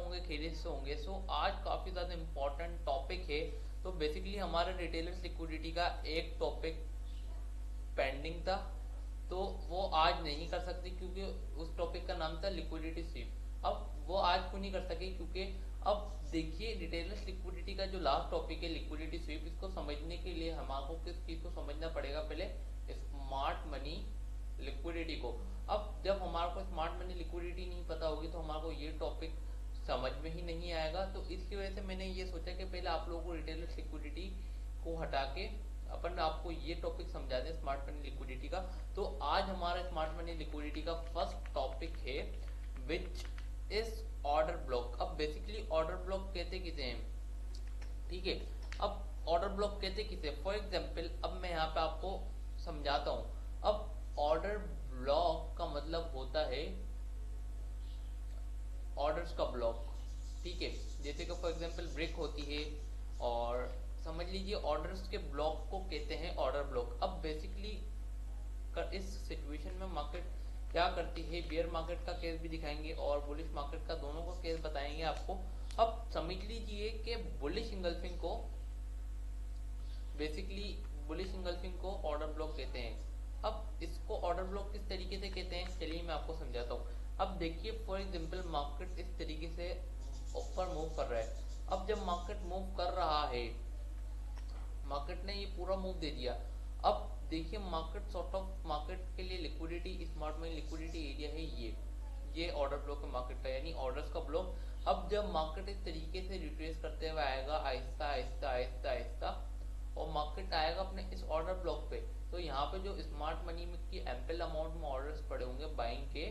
होंगे, खैरियत से होंगे। आज काफी ज्यादा इम्पोर्टेंट टॉपिक है। तो बेसिकली हमारा रिटेलर्स लिक्विडिटी का एक टॉपिक पेंडिंग था, तो वो आज नहीं कर सकते क्योंकि उस टॉपिक का नाम था लिक्विडिटी स्वीप। अब वो आज क्यों नहीं कर सके, क्योंकि अब देखिए रिटेलर्स लिक्विडिटी का जो लास्ट टॉपिक है लिक्विडिटी स्वीप, इसको समझने के लिए हमको किस चीज को समझना पड़ेगा, पहले स्मार्ट मनी लिक्विडिटी को। अब जब हमारे को स्मार्ट मनी लिक्विडिटी नहीं पता होगी तो हमारे को ये टॉपिक समझ में ही नहीं आएगा। तो इसकी वजह से मैंने ये सोचा कि पहले आप लोगों को रिटेलर्स लिक्विडिटी को हटा के अपन आपको ये टॉपिक समझा दें स्मार्ट मनी लिक्विडिटी का। तो आज हमारा स्मार्ट मनी लिक्विडिटी का फर्स्ट टॉपिक है विच इज ऑर्डर ब्लॉक। अब बेसिकली ऑर्डर ब्लॉक कहते किसे हैं, ठीक है। अब ऑर्डर ब्लॉक कहते किसे, फॉर एग्जाम्पल अब मैं यहाँ पे आपको समझाता हूँ। अब ऑर्डर ब्लॉक का मतलब होता है ऑर्डर्स का ब्लॉक, ठीक है। जैसे कि फॉर एग्जांपल ब्रेक होती है, और समझ लीजिए ऑर्डर्स के ब्लॉक को कहते हैं ऑर्डर ब्लॉक। अब बेसिकली इस सिचुएशन में मार्केट क्या करती है, बियर मार्केट का केस भी दिखाएंगे और बुलिश मार्केट का, दोनों का केस बताएंगे आपको। अब समझ लीजिए कि बुलिश इंगल्फिंग को, बेसिकली बुलिश इंगल्फिंग को ऑर्डर ब्लॉक कहते हैं। अब इसको ऑर्डर ब्लॉक किस तरीके से कहते हैं, चलिए मैं आपको समझाता हूँ। अब देखिए फॉर एग्जांपल मार्केट इस तरीके से ऊपर मूव कर रहा है। अब जब मार्केट मूव कर रहा है, मार्केट ने ये पूरा मूव दे दिया। अब देखिए मार्केट सॉर्ट ऑफ, मार्केट के लिए liquidity, smart money liquidity area है ये ऑर्डर ब्लॉक है मार्केट का, यानी ऑर्डर्स का ब्लॉक। अब जब मार्केट इस तरीके से रिट्रेस करते हुए आएगा आहिस्ता आहिस्ता आहिस्ता आहिस्ता, और मार्केट आएगा अपने इस ऑर्डर ब्लॉक पे, तो यहाँ पे जो स्मार्ट मनी में की एम्पल अमाउंट में ऑर्डर्स पड़े होंगे बाइंग के,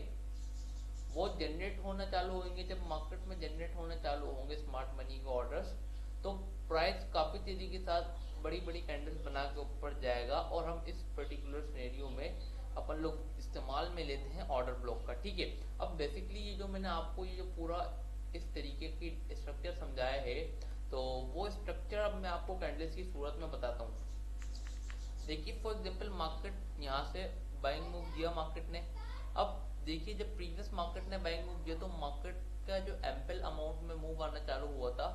वो जनरेट होना चालू होंगे। जब मार्केट में जनरेट होना चालू होंगे स्मार्ट मनी के ऑर्डर्स, तो प्राइस काफी तेजी के साथ बड़ी बड़ी कैंडल्स बना के ऊपर जाएगा, और हम इस पर्टिकुलर सिनेरियो में अपन लोग इस्तेमाल में लेते हैं ऑर्डर ब्लॉक का, ठीक है। अब बेसिकली ये जो मैंने आपको ये जो पूरा इस तरीके की स्ट्रक्चर समझाया है, तो वो स्ट्रक्चर अब मैं आपको कैंडल्स की सूरत में बताता हूँ। देखिए फॉर एग्जांपल मार्केट यहाँ से बाइंग मूव दिया मार्केट ने। अब देखिए जब प्रीवियस मार्केट ने बाइंग मूव दिया तो मार्केट का जो एम्पल अमाउंट में मूव आना चालू हुआ था,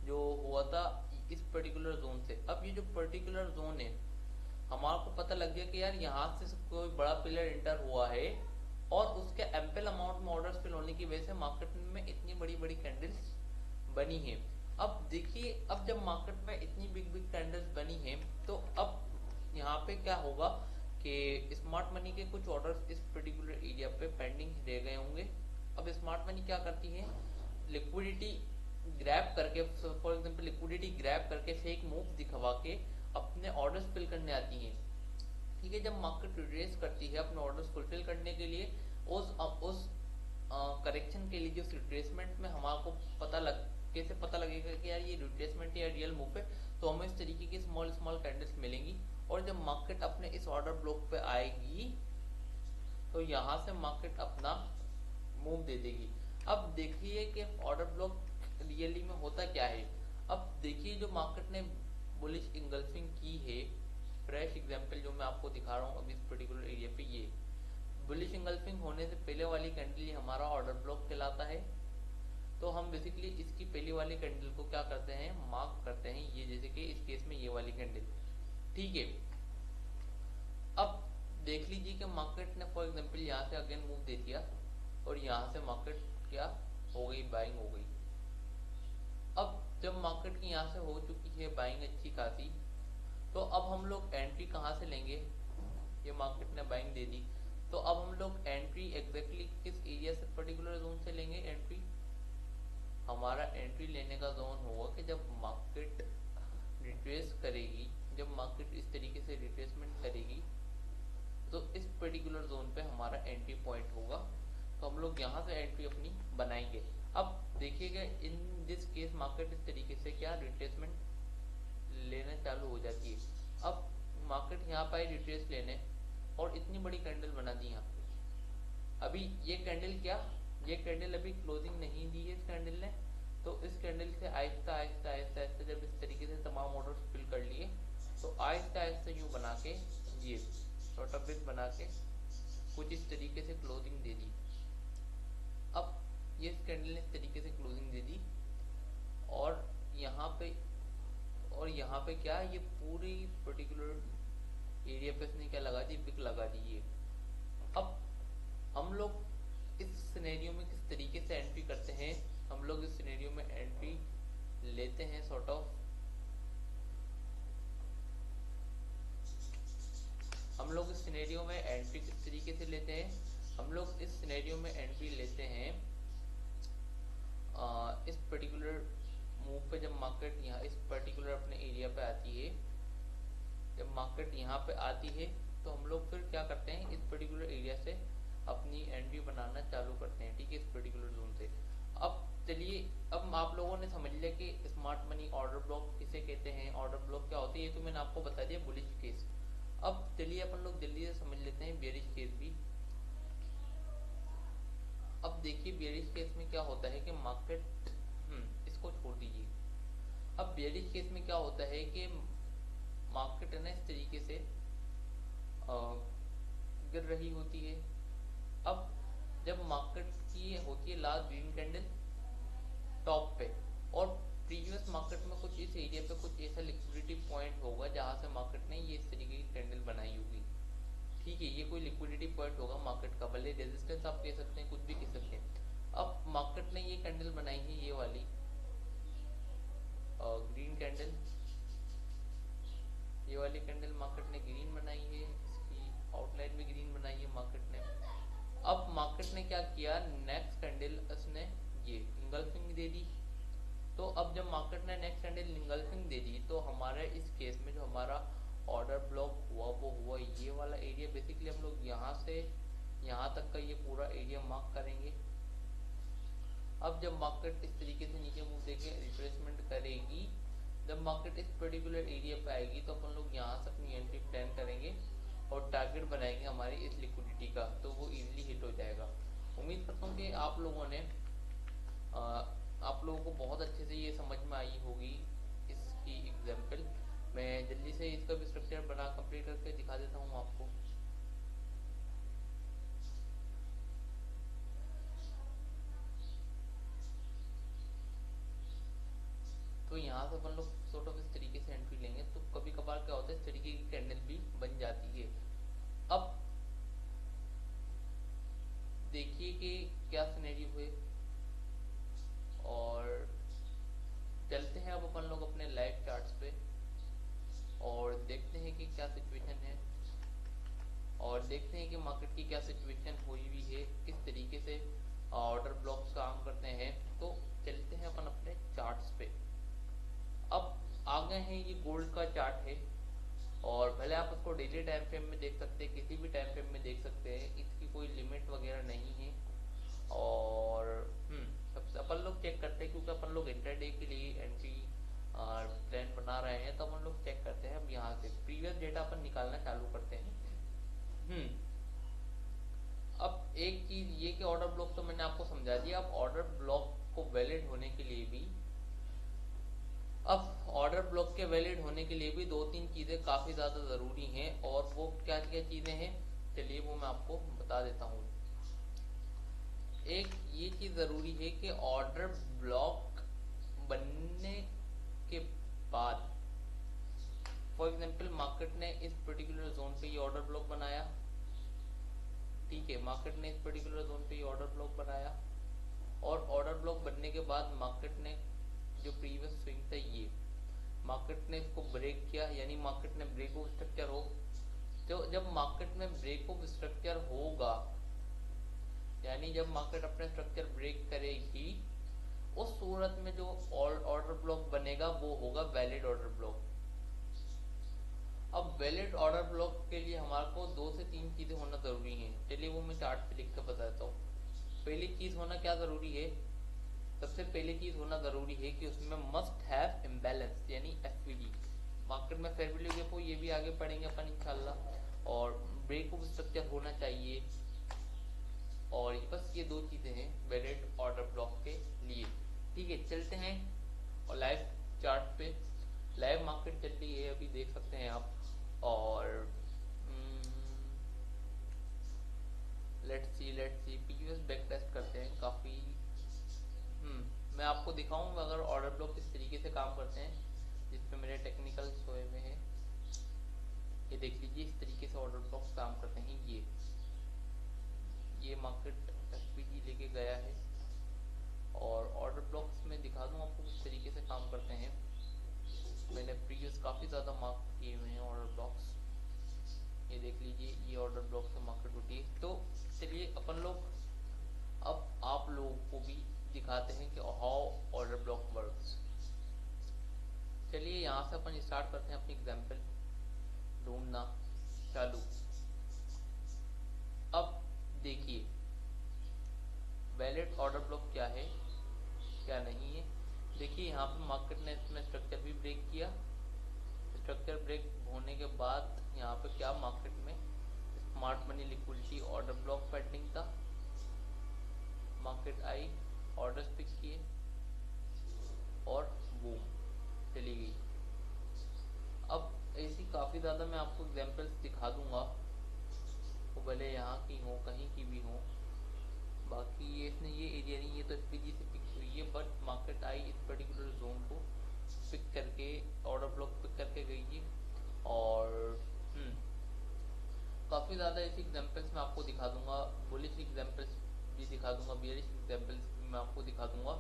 जो हुआ था इस पर्टिकुलर जोन से। अब ये जो पर्टिकुलर जोन है, हमारे को पता लग गया कि यार यहाँ से कोई बड़ा प्लेयर एंटर हुआ है, और उसके एम्पल अमाउंट में ऑर्डर्स फिल होने की वजह से मार्केट में इतनी बड़ी बड़ी कैंडल्स बनी है। अब देखिए अब जब मार्केट में इतनी बिग बिग कैंडल्स बनी है, तो अब यहाँ पे क्या होगा कि स्मार्ट मनी के कुछ ऑर्डर्स इस पर्टिकुलर एरिया पे पेंडिंग रह गए होंगे। अब स्मार्ट मनी क्या करती है, लिक्विडिटी ग्रैब करके, फॉर एग्जांपल लिक्विडिटी ग्रैब करके फेक मूव दिखवा के अपने ऑर्डर्स फिल करने आती हैं, ठीक है। जब मार्केट रिट्रेस करती है अपने ऑर्डर्स फुलफिल करने के लिए, उस करेक्शन के लिए, जो रिट्रेसमेंट में हमारे को कैसे पता लगेगा कि यार ये रिट्रेसमेंट या रियल मूव है, तो हमें इस तरीके की स्मॉल स्मॉल कैंडल्स मिलेंगी। और जब मार्केट अपने इस ऑर्डर ब्लॉक पे आएगी, तो यहाँ से मार्केट अपना मूव दे देगी। अब देखिए कि ऑर्डर ब्लॉक रियली में होता क्या है। अब देखिए जो मार्केट ने बुलिश इंगल्फिंग की है, फ्रेश एग्जांपल जो मैं आपको दिखा रहा हूँ अभी इस पर्टिकुलर एरिया पे, ये बुलिश इंगल्फिंग होने से पहले वाली कैंडल हमारा ऑर्डर ब्लॉक कहलाता है। तो हम बेसिकली इसकी पहली वाली कैंडल को क्या करते हैं, मार्क करते हैं, ये जैसे कि इस केस में ये वाली कैंडल, ठीक है। अब देख लीजिए कि मार्केट ने फॉर एग्जांपल यहाँ से अगेन मूव दे दिया, और यहाँ से मार्केट क्या हो गई, बाइंग हो गई। अब जब मार्केट की यहाँ से हो चुकी है बाइंग अच्छी खासी, तो अब हम लोग एंट्री कहाँ से लेंगे, ये मार्केट ने बाइंग दे दी, तो अब हम लोग एंट्री एग्जैक्टली किस एरिया से, पर्टिकुलर जोन से लेंगे एंट्री। हमारा एंट्री लेने का जोन होगा कि जब मार्केट रिट्रेस करेगी, जब मार्केट इस तरीके से रिट्रेसमेंट करेगी, तो इस पर्टिकुलर जोन पे हमारा एंट्री पॉइंट होगा। तो हम लोग यहाँ से एंट्री अपनी बनाएंगे। अब देखिएगा इन दिस केस मार्केट इस तरीके से क्या रिट्रेसमेंट लेने चालू हो जाती है। अब मार्केट यहाँ पर रिट्रेस लेने, और इतनी बड़ी कैंडल बना दी यहाँ पे। अभी ये कैंडल क्या, ये कैंडल अभी क्लोजिंग नहीं दी है इस कैंडल ने, तो इस कैंडल से आहिस्ता आहिस्ता आहिस्ता आहिस्ता जब इस तरीके से तमाम ऑर्डर्स फिल कर लिए, तो आहिस्ता आहिस्ता यूँ बना के, ये शॉर्ट ऑफ ब्रेक बना के कुछ इस तरीके से क्लोजिंग दे दी। अब ये इस कैंडल ने इस तरीके से क्लोजिंग दे दी, और यहाँ पे क्या ये पूरी पर्टिकुलर एरिया पे इसने क्या लगा दी, विक लगा दी है। अब हम लोग इस सिनेरियो में किस तरीके से एंट्री करते हैं, हम लोग इस सिनेरियो में एंट्री लेते हैं सॉर्ट ऑफ, हम लोग इस सिनेरियो में एंट्री किस तरीके से लेते हैं, हम लोग इस सिनेरियो में एंट्री लेते हैं इस पर्टिकुलर मूव पे। जब मार्केट यहाँ इस पर्टिकुलर अपने एरिया पे आती है, जब मार्केट यहाँ पे आती है तो हम लोग फिर क्या करते हैं, इस पर्टिकुलर एरिया से अपनी एंट्री बनाना चालू करते हैं, ठीक है, इस पर्टिकुलर जोन से। अब चलिए, अब आप लोगों ने समझ लिया कि स्मार्ट मनी ऑर्डर ब्लॉक किसे कहते हैं, ऑर्डर ब्लॉक क्या होती है, ये तो मैंने आपको बता दिया बुलिश केस। अब चलिए अपन लोग जल्दी से समझ लेते हैं बेयरिश केस भी। अब देखिए बेयरिश केस में क्या होता है कि मार्केट, इसको छोड़ दीजिए। अब बेयरिश केस में क्या होता है कि मार्केट है ना इस तरीके से गिर रही होती है। अब जब मार्केट की होती है लास्ट ग्रीन कैंडल टॉप पे, और प्रीवियस मार्केट में कुछ इस एरिया पे कुछ ऐसा लिक्विडिटी पॉइंट होगा जहां से मार्केट ने ये इस तरीके की कैंडल बनाई होगी, ठीक है, ये कोई लिक्विडिटी पॉइंट होगा मार्केट का, भले रेजिस्टेंस आप कह सकते हैं, कुछ भी कह सकते हैं। अब मार्केट ने ये कैंडल बनाई है, ये वाली ग्रीन कैंडल, ये वाली कैंडल मार्केट ने ग्रीन बनाई है, इसकी आउटलाइन भी ग्रीन बनाई है मार्केट ने। अब मार्केट ने क्या किया, नेक्स्ट कैंडल इसने ये इंगल्फिंग दे दी। तो अब जब मार्केट ने नेक्स्ट कैंडल इंगल्फिंग दे दी तो हमारे इस केस में जो हमारा ऑर्डर ब्लॉक हुआ वो हुआ ये वाला एरिया। बेसिकली हम लोग यहाँ से यहाँ तक का ये पूरा एरिया मार्क करेंगे। अब जब मार्केट इस तरीके से नीचे मुंह देके रिट्रेसमेंट करेगी, जब मार्केट इस पर्टिकुलर एरिया पे आएगी तो अपन लोग यहाँ से अपनी एंट्री प्लान करेंगे और टारगेट बनाएंगे हमारी इस लिक्विडिटी का, तो वो इजीली हिट हो जाएगा। उम्मीद करता हूँ कि आप लोगों ने आप लोगों को बहुत अच्छे से ये समझ में आई होगी इसकी एग्जाम्पल। मैं जल्दी से इसका भी स्ट्रक्चर बना कंप्लीट करके दिखा देता हूँ आपको। तो यहाँ से अपन लोग सॉर्ट ऑफ इस तरीके से एंट्री लेंगे, तो कभी कभार क्या होता है इस तरीके की कैंडल भी बन जाती है। अब देखिए कि क्या सिनेरियो हुए, और चलते हैं अब अपन लोग अपने लाइव चार्ट्स पे और देखते हैं कि क्या सिचुएशन है, और देखते हैं कि मार्केट की क्या सिचुएशन हुई हुई है, किस तरीके से ऑर्डर ब्लॉक्स काम करते हैं। तो चलते हैं अपन अपने चार्ट्स पे। अब आ गए हैं, ये गोल्ड का चार्ट है, और पहले आप उसको डेली टाइम फ्रेम में देख सकते हैं, किसी भी टाइम फ्रेम में देख सकते हैं, इसकी कोई लिमिट वगैरह नहीं है। और सबसे अपन लोग चेक करते हैं, क्योंकि अपन लोग इंटरडे के लिए एंट्री प्लान बना रहे हैं, तो अपन लोग चेक करते हैं। अब यहाँ से प्रीवियस डेटा अपन निकालना चालू करते हैं। अब एक चीज ये कि ऑर्डर ब्लॉक तो मैंने आपको समझा दिया। अब ऑर्डर ब्लॉक को वैलिड होने के लिए भी, अब ऑर्डर ब्लॉक के वैलिड होने के लिए भी दो तीन चीजें काफी ज्यादा जरूरी हैं, और वो क्या क्या चीजें हैं चलिए वो मैं आपको बता देता हूँ। एक ये चीज जरूरी है कि ऑर्डर ब्लॉक बनने के बाद, फॉर एग्जांपल मार्केट ने इस पर्टिकुलर जोन पे ये ऑर्डर ब्लॉक बनाया, ठीक है, मार्केट ने इस पर्टिकुलर जोन पे ये ऑर्डर ब्लॉक बनाया, और ऑर्डर ब्लॉक बनने के बाद मार्केट ने जो प्रीवियस स्विंग था ये मार्केट ने इसको ब्रेक किया, यानी मार्केट ने ब्रेक ऑफ स्ट्रक्चर हो। तो जब मार्केट में ब्रेक ऑफ स्ट्रक्चर होगा, यानी जब मार्केट अपने स्ट्रक्चर ब्रेक करेगी, उस सूरत में जो ऑर्डर ब्लॉक बनेगा वो होगा वैलिड ऑर्डर ब्लॉक। अब वैलिड ऑर्डर ब्लॉक के लिए हमारे को दो से तीन चीजें होना जरूरी हैं। चलिए वो मैं चार्ट पे लिख कर बताता हूँ। पहली चीज होना क्या जरूरी है, सबसे पहली चीज होना जरूरी है कि उसमें मस्ट हैव इम्बैलेंस, यानी एफवीडी। मार्केट में फेयर वैल्यू गैप हो, ये भी आगे पढ़ेंगे अपन इंशाल्लाह, और ब्रेक ऑफ स्ट्रक्चर होना चाहिए, और बस ये दो चीजें हैं वैलिड ऑर्डर ब्लॉक के लिए। ठीक है, चलते हैं और लाइव चार्ट पे। लाइव मार्केट चल रही है अभी, देख सकते हैं आप, और let's see PUS back test करते हैं काफी। मैं आपको दिखाऊं अगर ऑर्डर ब्लॉक किस तरीके से काम करते हैं। जिसपे मेरे टेक्निकल सोए हुए हैं। ये देख लीजिए, इस तरीके से ऑर्डर ब्लॉक्स काम करते हैं। ये मार्केट एसपीजी लेके गया है और ऑर्डर ब्लॉक्स में दिखा दूं आपको किस तरीके से काम करते हैं। मैंने प्रीवियस काफ़ी ज़्यादा मार्क किए हुए हैं ऑर्डर ब्लॉक्स। ये देख लीजिए, ये ऑर्डर ब्लॉक से मार्केट उठी है। तो चलिए अपन लोग अब आप लोगों को भी दिखाते हैं कि हाउ ऑर्डर ब्लॉक वर्क्स। चलिए यहाँ से अपन स्टार्ट करते हैं अपनी एग्जांपल ढूंढना चालू। अब देखिए वैलिड ऑर्डर ब्लॉक क्या है क्या नहीं है। देखिए यहाँ पे मार्केट ने इसमें स्ट्रक्चर भी ब्रेक किया। स्ट्रक्चर ब्रेक होने के बाद यहाँ पे क्या मार्केट में smart money liquidity order block pending था। मार्केट आई, ऑर्डर्स पिक किए और बूम चली गई। अब ऐसी काफ़ी ज़्यादा मैं आपको एग्जांपल्स दिखा दूंगा, वो भले यहाँ की हो कहीं की भी हो। बाकी ये इसने ये एरिया नहीं, ये तो एसपीजी से पिक हुई है, बट मार्केट आई इस पर्टिकुलर जोन को पिक करके ऑर्डर ब्लॉक पिक करके गई है। और काफ़ी ज़्यादा ऐसी एग्जांपल्स मैं आपको दिखा दूंगा, बुलिश एग्जांपल्स भी दिखा दूंगा, बियरिश एग्जांपल्स भी मैं आपको दिखा दूंगा।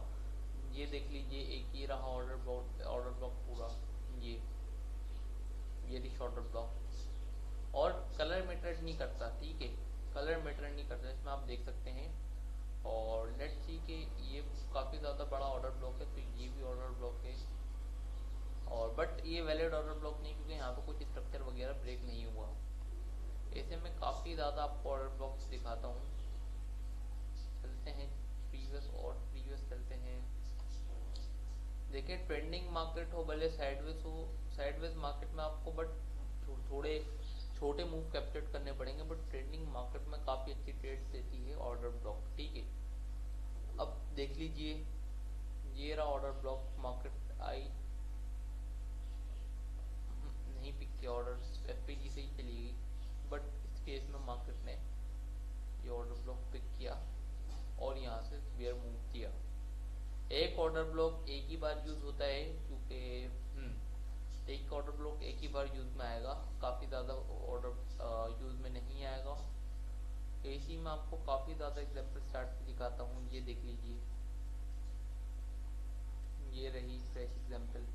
ये देख लीजिए, एक ये रहा ऑर्डर ब्लॉक पूरा, ये बियरिश ऑर्डर ब्लॉक। और कलर मैटर नहीं करता, ठीक है, कलर मैटर नहीं करता, इसमें आप देख सकते हैं। और लेट्स सी कि ये काफ़ी ज़्यादा बड़ा ऑर्डर ब्लॉक है, तो ये भी ऑर्डर ब्लॉक है। और बट ये वैलिड ऑर्डर ब्लॉक नहीं, क्योंकि यहाँ पे कुछ स्ट्रक्चर वगैरह ब्रेक नहीं हुआ। ऐसे में काफ़ी ज़्यादा आपको ऑर्डर ब्लॉक्स दिखाता हूँ। चलते हैं प्रीवियस चलते हैं। देखिए ट्रेंडिंग मार्केट हो भले साइडवेज हो, साइडवेज मार्केट में आपको बट थोड़े छोटे मूव कैप्चर करने पड़ेंगे, बट ट्रेंडिंग मार्केट में काफ़ी अच्छी ट्रेड्स देती है ऑर्डर ब्लॉक, ठीक है। अब देख लीजिए, ये रहा ऑर्डर ब्लॉक, मार्केट आई, नहीं पिक किया ऑर्डर, एफपीजी से ही चली गई। बट इस केस में मार्केट ने ये ऑर्डर ब्लॉक पिक किया और यहाँ से बेयर मूव किया। एक ऑर्डर ब्लॉक एक ही बार यूज होता है, क्योंकि एक ऑर्डर ब्लॉक एक ही बार यूज में आएगा, काफ़ी ज़्यादा ऑर्डर यूज में नहीं आएगा। तो इसी में आपको काफ़ी ज़्यादा एग्जाम्पल स्टार्ट दिखाता हूँ। ये देख लीजिए, ये रही फ्रेश एग्जाम्पल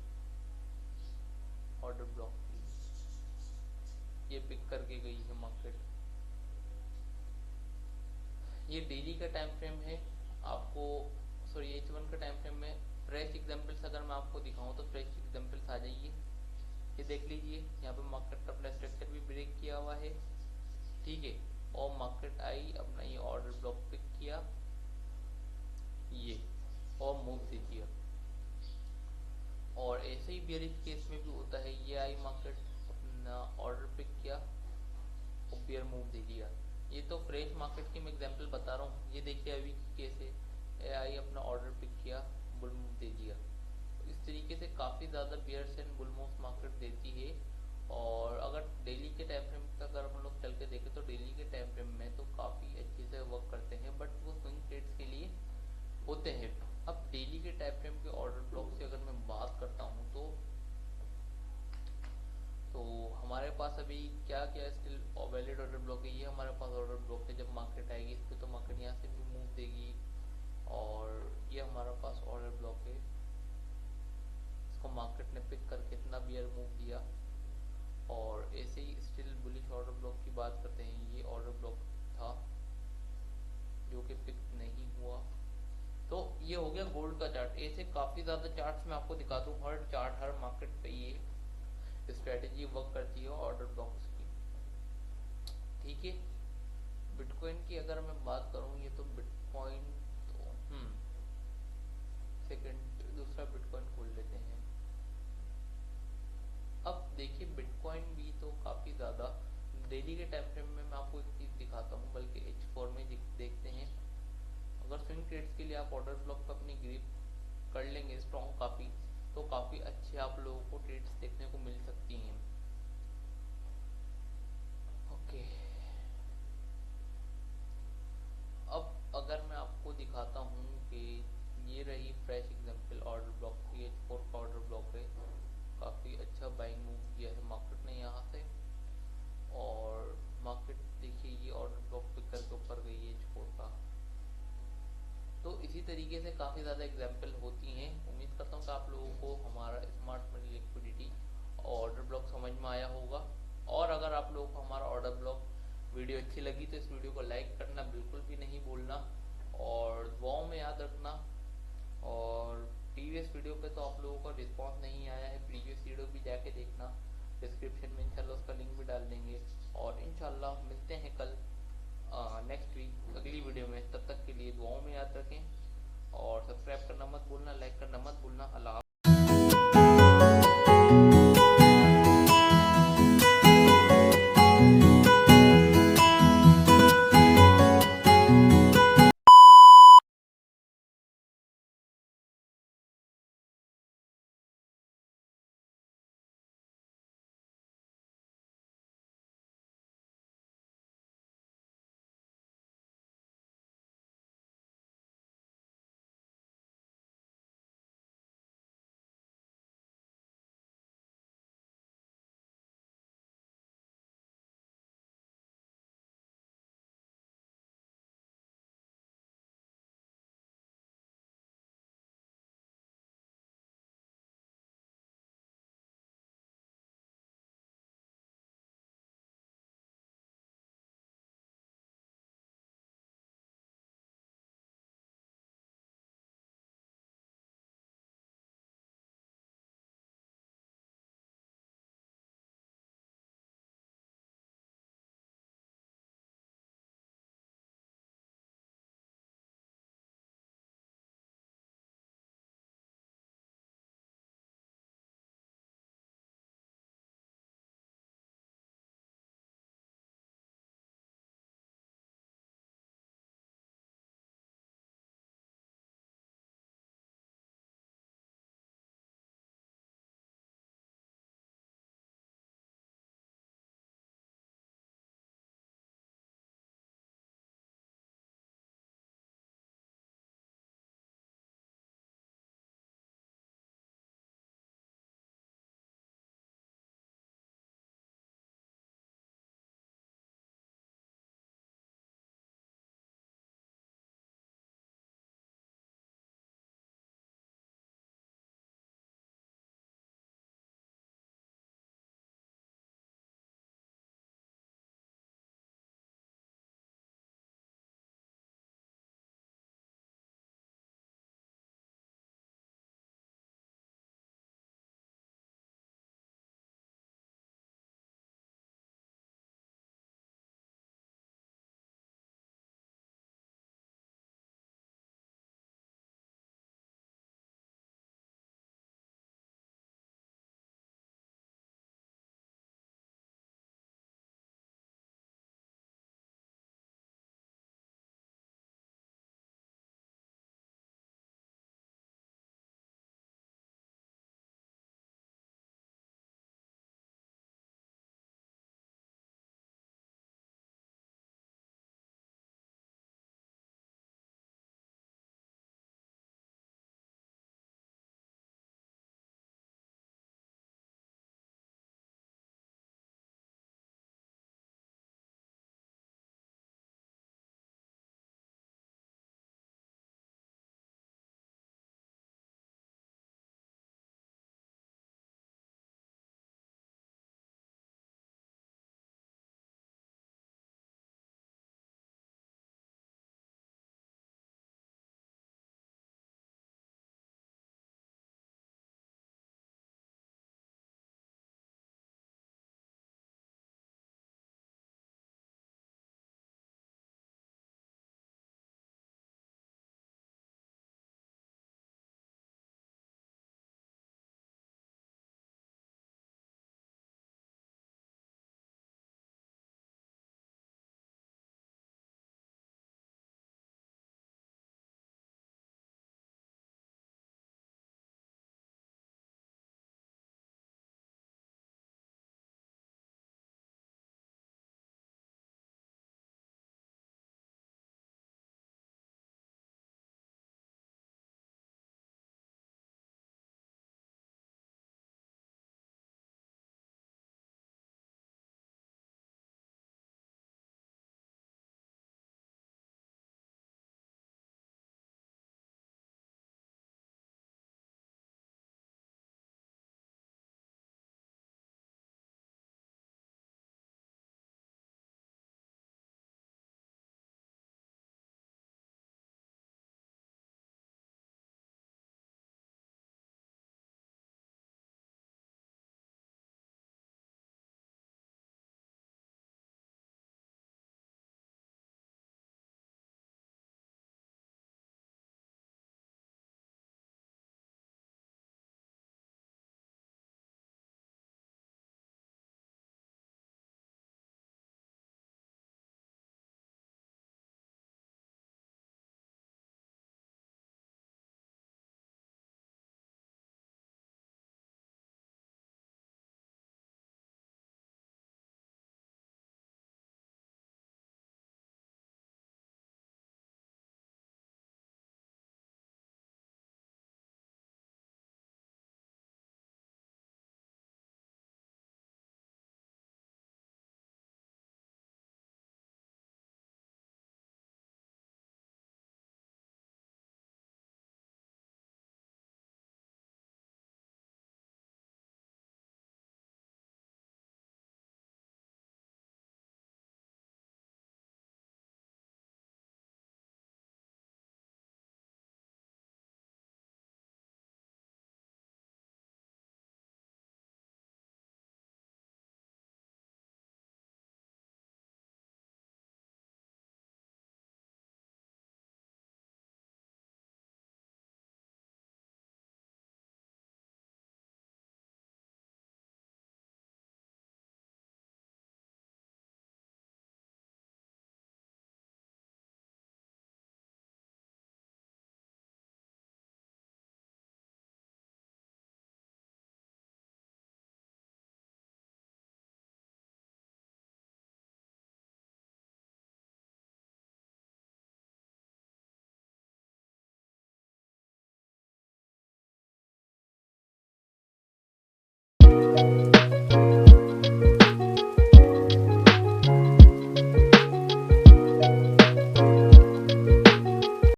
ऑर्डर ब्लॉक की, ये पिक करके गई है मार्केट। ये डेली का टाइम फ्रेम है, आपको सॉरी H1 का टाइम फ्रेम में फ्रेश एग्जांपल्स अगर मैं आपको दिखाऊं तो फ्रेश एग्जांपल्स आ जाइए। ये देख लीजिए, यहाँ पे मार्केट का अपना स्ट्रक्चर भी ब्रेक किया हुआ है, ठीक है। और मार्केट आई, अपना ये ऑर्डर ब्लॉक पिक किया, ये और मूव दे दिया। और ऐसे ही बेयरिश केस में भी होता है, ये आई मार्केट, अपना ऑर्डर पिक किया और बेयर मूव दे दिया। ये तो फ्रेश मार्केट की मैं एग्जांपल बता रहा हूँ। ये देखिए अभी कैसे आई अपना ऑर्डर पिक किया, बुल मूव दे दिया। तो इस तरीके से काफ़ी ज़्यादा bears and bull moves market देती है। और अगर डेली के टाइम फ्रेम का अगर हम लोग चल के देखें तो डेली के टाइम फ्रेम में तो काफ़ी अच्छे से वर्क करते हैं, बट वो स्विंग ट्रेड्स के लिए होते हैं। अब डेली के टाइम फ्रेम के ऑर्डर ब्लॉक से अगर मैं बात करता हूँ तो हमारे पास अभी क्या क्या स्टिल वैलिड ऑर्डर ब्लॉक है। ये हमारे पास ऑर्डर ब्लॉक है, जब मार्केट आएगी इस पर तो मार्केट यहाँ से भी मूव देगी। और ये हमारे पास ऑर्डर ब्लॉक है, इसको मार्केट ने पिक करके इतना बियर मूव दिया। और ऐसे he still bullish order block की बात करते हैं, ये ऑर्डर ब्लॉक था जो कि पिक नहीं हुआ। तो ये हो गया गोल्ड का चार्ट। ऐसे काफ़ी ज़्यादा चार्ट्स मैं आपको दिखा दूँ, हर चार्ट हर मार्केट पे ये स्ट्रेटेजी वर्क करती है ऑर्डर ब्लॉक्स की, ठीक है। बिटकॉइन की अगर मैं बात करूं, ये तो बिटकॉइन तो सेकंड दूसरा बिटकॉइन खोल लेते हैं। अब देखिए बिटकॉइन भी तो काफ़ी ज़्यादा डेली के टाइम फ्रेम में मैं आपको एक चीज़ दिखाता हूँ, बल्कि H4 में देखते हैं। अगर स्विंग ट्रेड्स के लिए आप ऑर्डर ब्लॉक पर अपनी ग्रिप कर लेंगे स्ट्रॉन्ग काफ़ी, तो काफ़ी अच्छे आप लोगों को ट्रेड्स देखने को मिल सकती हैं। ओके, अब अगर मैं आपको दिखाता हूँ कि ये रही फ्रेश एग्जांपल ऑर्डर ब्लॉक की, H4 का ऑर्डर ब्लॉक है, वीडियो अच्छी लगी तो इस वीडियो को लाइक करना बिल्कुल भी नहीं भूलना, और दुआओं में याद रखना। और प्रीवियस वीडियो पे तो आप लोगों का रिस्पांस नहीं आया है, प्रीवियस वीडियो भी जाके देखना, डिस्क्रिप्शन में इंशाल्लाह उसका लिंक भी डाल देंगे। और इंशाल्लाह मिलते हैं कल नेक्स्ट वीक अगली वीडियो में। तब तक के लिए दुआओं में याद रखें, और सब्सक्राइब करना मत भूलना, लाइक करना मत